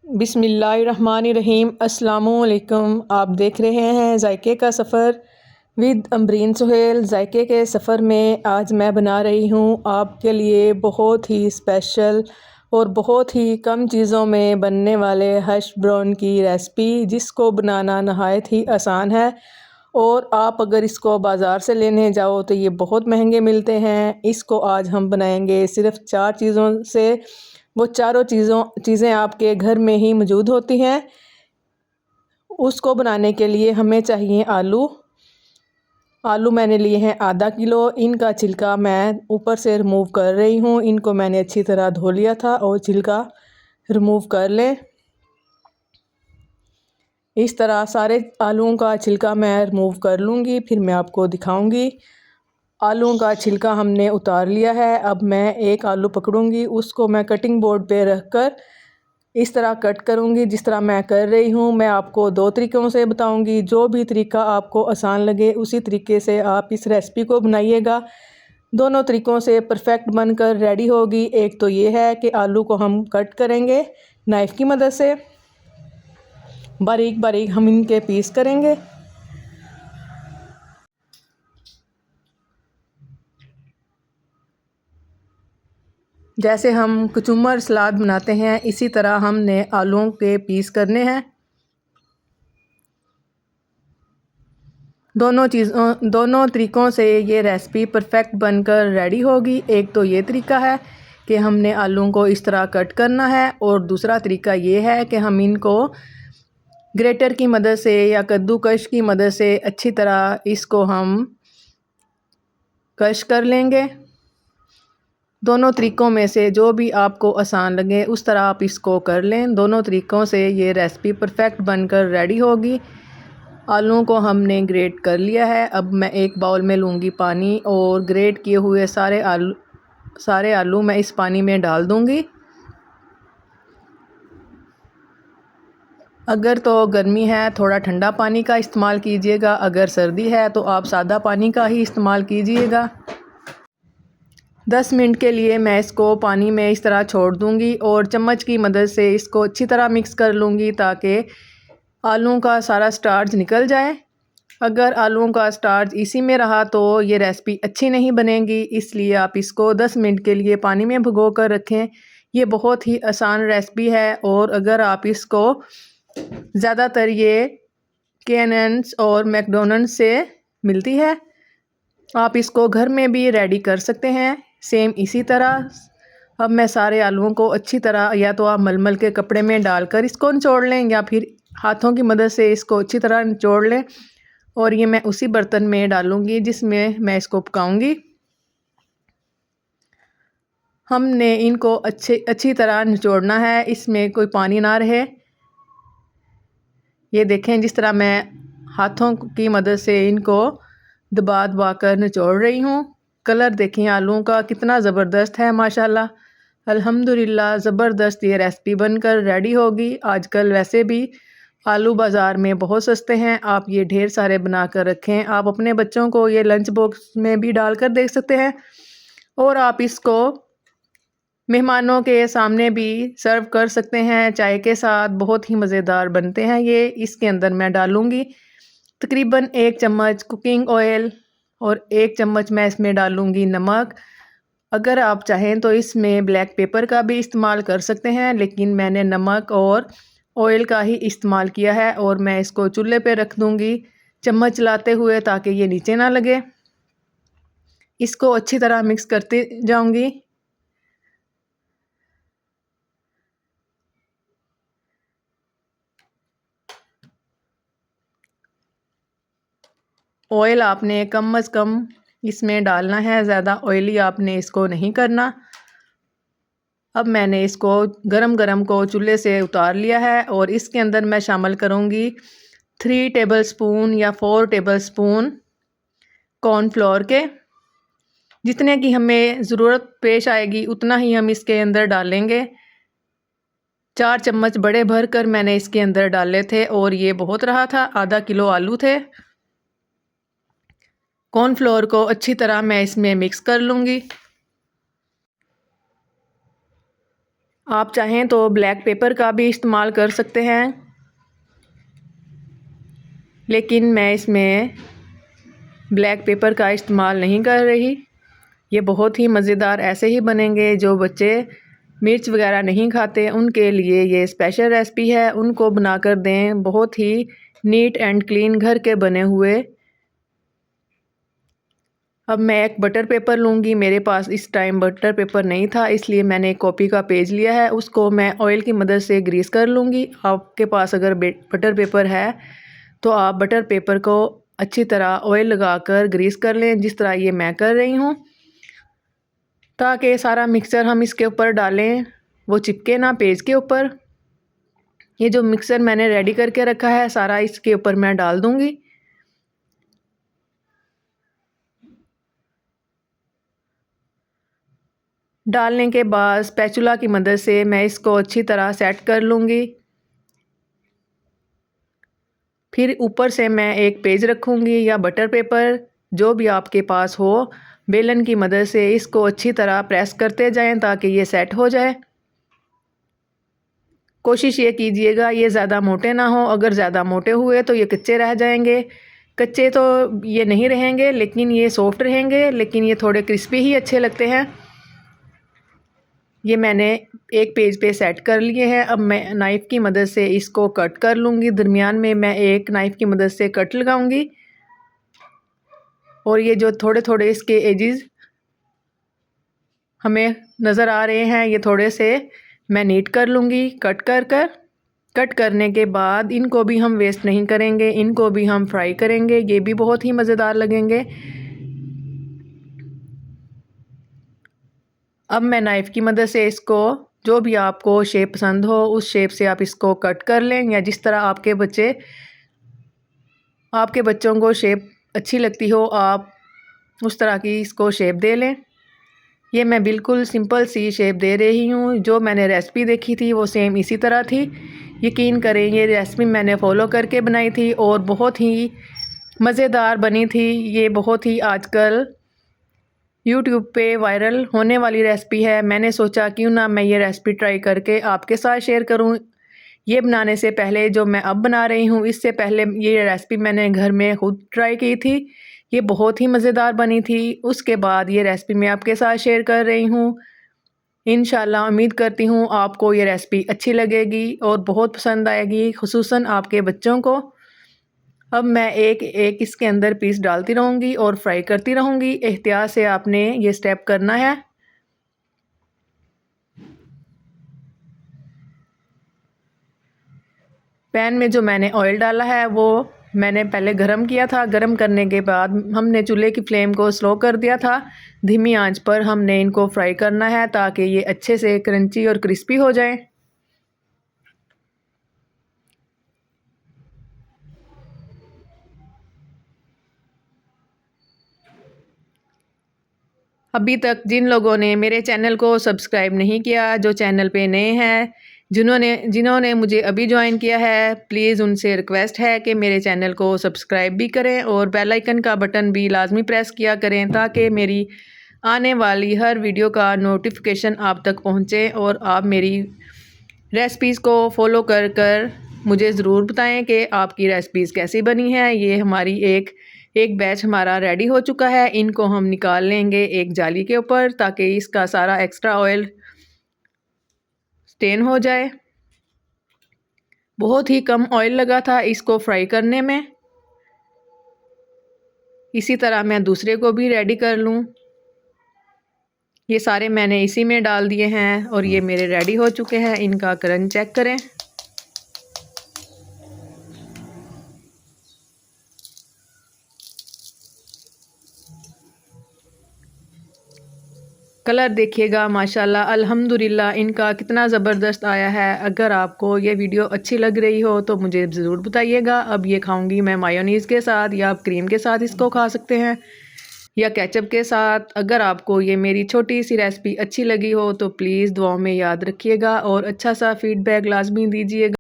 बिस्मिल्लाहिर्रहमानिर्रहीम। अस्सलामुअलैकुम। आप देख रहे हैं जायके का सफ़र विद अमरीन सुहेल। जायके के सफ़र में आज मैं बना रही हूँ आपके लिए बहुत ही स्पेशल और बहुत ही कम चीज़ों में बनने वाले हश ब्राउन की रेसिपी, जिसको बनाना नहायत ही आसान है। और आप अगर इसको बाज़ार से लेने जाओ तो ये बहुत महंगे मिलते हैं। इसको आज हम बनाएंगे सिर्फ़ 4 चीज़ों से। वो चारों चीज़ें आपके घर में ही मौजूद होती हैं। उसको बनाने के लिए हमें चाहिए आलू मैंने लिए हैं आधा किलो। इनका छिलका मैं ऊपर से रिमूव कर रही हूँ। इनको मैंने अच्छी तरह धो लिया था और छिलका रिमूव कर लें। इस तरह सारे आलूओं का छिलका मैं रिमूव कर लूँगी, फिर मैं आपको दिखाऊँगी। आलूओं का छिलका हमने उतार लिया है। अब मैं एक आलू पकड़ूंगी, उसको मैं कटिंग बोर्ड पे रखकर इस तरह कट करूंगी जिस तरह मैं कर रही हूँ। मैं आपको 2 तरीक़ों से बताऊंगी, जो भी तरीका आपको आसान लगे उसी तरीके से आप इस रेसिपी को बनाइएगा। दोनों तरीक़ों से परफेक्ट बनकर रेडी होगी। एक तो ये है कि आलू को हम कट करेंगे नाइफ़ की मदद से, बारीक बारीक हम इनके पीस करेंगे। जैसे हम कचुम्बर सलाद बनाते हैं, इसी तरह हमने आलूओं के पीस करने हैं। दोनों तरीक़ों से ये रेसिपी परफेक्ट बनकर रेडी होगी। एक तो ये तरीका है कि हमने आलूओं को इस तरह कट करना है, और दूसरा तरीका ये है कि हम इनको ग्रेटर की मदद से या कद्दूकश की मदद से अच्छी तरह इसको हम कश कर लेंगे। दोनों तरीक़ों में से जो भी आपको आसान लगे उस तरह आप इसको कर लें। दोनों तरीक़ों से ये रेसिपी परफेक्ट बनकर रेडी होगी। आलूओं को हमने ग्रेट कर लिया है। अब मैं एक बाउल में लूँगी पानी, और ग्रेट किए हुए सारे आलू मैं इस पानी में डाल दूँगी। अगर तो गर्मी है थोड़ा ठंडा पानी का इस्तेमाल कीजिएगा, अगर सर्दी है तो आप सादा पानी का ही इस्तेमाल कीजिएगा। 10 मिनट के लिए मैं इसको पानी में इस तरह छोड़ दूँगी, और चम्मच की मदद से इसको अच्छी तरह मिक्स कर लूँगी ताकि आलूओं का सारा स्टार्च निकल जाए। अगर आलूओं का स्टार्च इसी में रहा तो ये रेसिपी अच्छी नहीं बनेगी, इसलिए आप इसको 10 मिनट के लिए पानी में भिगो कर रखें। ये बहुत ही आसान रेसिपी है, और अगर आप इसको ज़्यादातर ये K&N's और मैकडोनल्ड्स से मिलती है, आप इसको घर में भी रेडी कर सकते हैं सेम इसी तरह। अब मैं सारे आलूओं को अच्छी तरह, या तो आप मलमल के कपड़े में डालकर इसको निचोड़ लें, या फिर हाथों की मदद से इसको अच्छी तरह निचोड़ लें। और ये मैं उसी बर्तन में डालूँगी जिसमें मैं इसको पकाऊँगी। हमने इनको अच्छी तरह निचोड़ना है, इसमें कोई पानी ना रहे। ये देखें जिस तरह मैं हाथों की मदद से इनको दबा दबा कर निचोड़ रही हूँ। कलर देखें आलूओं का कितना ज़बरदस्त है, माशाल्लाह अल्हम्दुलिल्लाह। ज़बरदस्त ये रेसिपी बनकर रेडी होगी। आजकल वैसे भी आलू बाज़ार में बहुत सस्ते हैं, आप ये ढेर सारे बना कर रखें। आप अपने बच्चों को ये लंच बॉक्स में भी डाल कर दे सकते हैं, और आप इसको मेहमानों के सामने भी सर्व कर सकते हैं चाय के साथ। बहुत ही मज़ेदार बनते हैं ये। इसके अंदर मैं डालूँगी तकरीबन 1 चम्मच कुकिंग ऑयल, और 1 चम्मच मैं इसमें डालूँगी नमक। अगर आप चाहें तो इसमें ब्लैक पेपर का भी इस्तेमाल कर सकते हैं, लेकिन मैंने नमक और ऑयल का ही इस्तेमाल किया है। और मैं इसको चूल्हे पे रख दूँगी चम्मच चलाते हुए, ताकि ये नीचे ना लगे। इसको अच्छी तरह मिक्स करते जाऊँगी। ऑयल आपने कम अज़ कम इसमें डालना है, ज़्यादा ऑयली आपने इसको नहीं करना। अब मैंने इसको गरम को चूल्हे से उतार लिया है, और इसके अंदर मैं शामिल करूँगी 3 टेबलस्पून या 4 टेबलस्पून कॉर्नफ्लोर के। जितने की हमें ज़रूरत पेश आएगी उतना ही हम इसके अंदर डालेंगे। 4 चम्मच बड़े भर कर मैंने इसके अंदर डाले थे, और ये बहुत रहा था, आधा किलो आलू थे। कॉर्नफ्लोर को अच्छी तरह मैं इसमें मिक्स कर लूँगी। आप चाहें तो ब्लैक पेपर का भी इस्तेमाल कर सकते हैं, लेकिन मैं इसमें ब्लैक पेपर का इस्तेमाल नहीं कर रही। ये बहुत ही मज़ेदार ऐसे ही बनेंगे। जो बच्चे मिर्च वगैरह नहीं खाते उनके लिए ये स्पेशल रेसिपी है, उनको बनाकर दें। बहुत ही नीट एंड क्लीन घर के बने हुए। अब मैं एक बटर पेपर लूँगी। मेरे पास इस टाइम बटर पेपर नहीं था, इसलिए मैंने एक कॉपी का पेज लिया है। उसको मैं ऑयल की मदद से ग्रीस कर लूँगी। आपके पास अगर बटर पेपर है तो आप बटर पेपर को अच्छी तरह ऑयल लगाकर ग्रीस कर लें, जिस तरह ये मैं कर रही हूँ, ताकि सारा मिक्सचर हम इसके ऊपर डालें वो चिपके ना पेज के ऊपर। ये जो मिक्सचर मैंने रेडी करके रखा है सारा इसके ऊपर मैं डाल दूँगी। डालने के बाद स्पैचुला की मदद से मैं इसको अच्छी तरह सेट कर लूँगी। फिर ऊपर से मैं एक पेज रखूँगी या बटर पेपर, जो भी आपके पास हो। बेलन की मदद से इसको अच्छी तरह प्रेस करते जाएं ताकि ये सेट हो जाए। कोशिश ये कीजिएगा ये ज़्यादा मोटे ना हो। अगर ज़्यादा मोटे हुए तो ये कच्चे रह जाएंगे। कच्चे तो ये नहीं रहेंगे, लेकिन ये सॉफ्ट रहेंगे, लेकिन ये थोड़े क्रिस्पी ही अच्छे लगते हैं। ये मैंने एक पेज पे सेट कर लिए हैं। अब मैं नाइफ़ की मदद से इसको कट कर लूँगी। दरमियान में मैं एक नाइफ़ की मदद से कट लगाऊँगी और ये जो थोड़े थोड़े इसके एजेस हमें नज़र आ रहे हैं, ये थोड़े से मैं नीट कर लूँगी कट कट करने के बाद इनको भी हम वेस्ट नहीं करेंगे, इनको भी हम फ्राई करेंगे। ये भी बहुत ही मज़ेदार लगेंगे। अब मैं नाइफ़ की मदद से इसको जो भी आपको शेप पसंद हो उस शेप से आप इसको कट कर लें, या जिस तरह आपके बच्चों को शेप अच्छी लगती हो आप उस तरह की इसको शेप दे लें। ये मैं बिल्कुल सिंपल सी शेप दे रही हूँ। जो मैंने रेसिपी देखी थी वो सेम इसी तरह थी। यकीन करें ये रेसिपी मैंने फॉलो करके बनाई थी और बहुत ही मज़ेदार बनी थी। ये बहुत ही आजकल यूट्यूब पे वायरल होने वाली रेसिपी है। मैंने सोचा क्यों ना मैं ये रेसिपी ट्राई करके आपके साथ शेयर करूं। ये बनाने से पहले जो मैं अब बना रही हूँ, इससे पहले ये रेसिपी मैंने घर में खुद ट्राई की थी। ये बहुत ही मज़ेदार बनी थी। उसके बाद ये रेसिपी मैं आपके साथ शेयर कर रही हूँ। इंशाल्लाह उम्मीद करती हूँ आपको ये रेसिपी अच्छी लगेगी और बहुत पसंद आएगी, खुसूसन आपके बच्चों को। अब मैं एक एक इसके अंदर पीस डालती रहूँगी और फ्राई करती रहूँगी। एहतियात से आपने ये स्टेप करना है। पैन में जो मैंने ऑयल डाला है वो मैंने पहले गरम किया था। गरम करने के बाद हमने चूल्हे की फ्लेम को स्लो कर दिया था। धीमी आंच पर हमने इनको फ्राई करना है ताकि ये अच्छे से क्रंची और क्रिस्पी हो जाए। अभी तक जिन लोगों ने मेरे चैनल को सब्सक्राइब नहीं किया, जो चैनल पे नए हैं, जिन्होंने मुझे अभी ज्वाइन किया है, प्लीज़ उनसे रिक्वेस्ट है कि मेरे चैनल को सब्सक्राइब भी करें और बेल आइकन का बटन भी लाजमी प्रेस किया करें ताकि मेरी आने वाली हर वीडियो का नोटिफिकेशन आप तक पहुँचे और आप मेरी रेसिपीज़ को फॉलो कर मुझे ज़रूर बताएं कि आपकी रेसिपीज़ कैसी बनी हैं। ये हमारी एक बैच हमारा रेडी हो चुका है। इनको हम निकाल लेंगे एक जाली के ऊपर ताकि इसका सारा एक्स्ट्रा ऑयल स्टेन हो जाए। बहुत ही कम ऑयल लगा था इसको फ्राई करने में। इसी तरह मैं दूसरे को भी रेडी कर लूँ। ये सारे मैंने इसी में डाल दिए हैं और ये मेरे रेडी हो चुके हैं। इनका क्रंच चेक करें। कलर देखिएगा माशाल्लाह अल्हम्दुलिल्लाह इनका कितना ज़बरदस्त आया है। अगर आपको ये वीडियो अच्छी लग रही हो तो मुझे ज़रूर बताइएगा। अब ये खाऊंगी मैं मायोनीज़ के साथ, या आप क्रीम के साथ इसको खा सकते हैं या केचप के साथ। अगर आपको ये मेरी छोटी सी रेसिपी अच्छी लगी हो तो प्लीज़ दुआओं में याद रखिएगा और अच्छा सा फीडबैक लाजमी दीजिएगा।